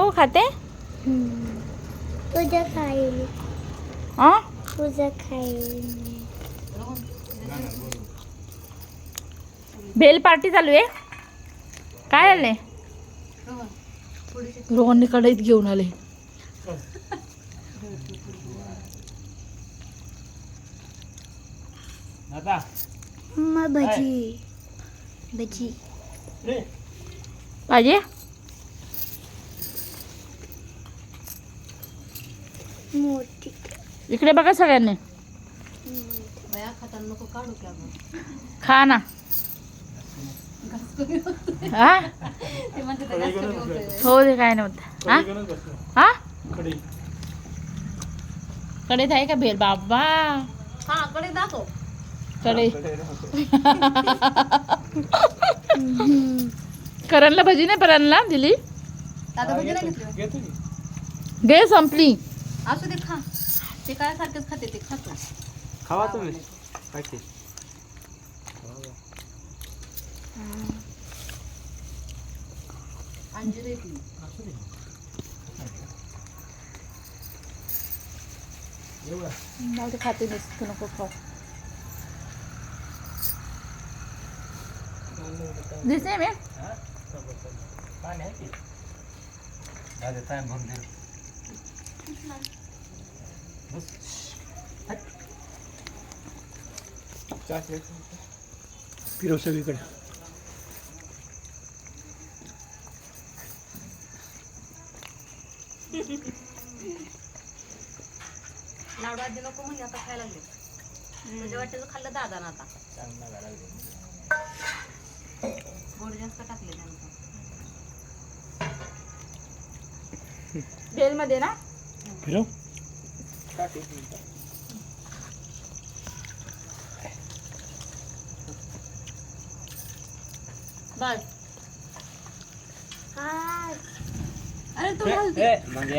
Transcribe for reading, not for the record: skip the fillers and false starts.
दाखव खाते. तुझं खाईल. हा तुझं खाईल. भेल पार्टी चालू आहे. काय आले रोहनने कढईत घेऊन आले. मग भजी भजी पाहिजे. मोठी. इकडे बघा सगळ्यांनी. खा ना. हा हो दे काय नव्हतं. हा हा कढईत आहे का भेल बाबा. हा कडे दाखव. कढई करणला भजी नाही परांना दिली. दादा भजी नाही घेतली. घे संपली. असू दे खा. ते काय सारखंच खाते ते खातो. खावा तुम्ही पाहिजे. अंजीर येते. मला ते खाते नसतं नको खाऊ. दिसते मी फिरव सगळीकडे. लाडू आधी नको म्हणजे आता खायला लागले. तुझ्या वाटेचं खाल्लं दादा ना आता. गोड जास्त टाकले त्यानंतर. भेल मध्ये ना फिरव. बस. हा अरे तू घालते. म्हणजे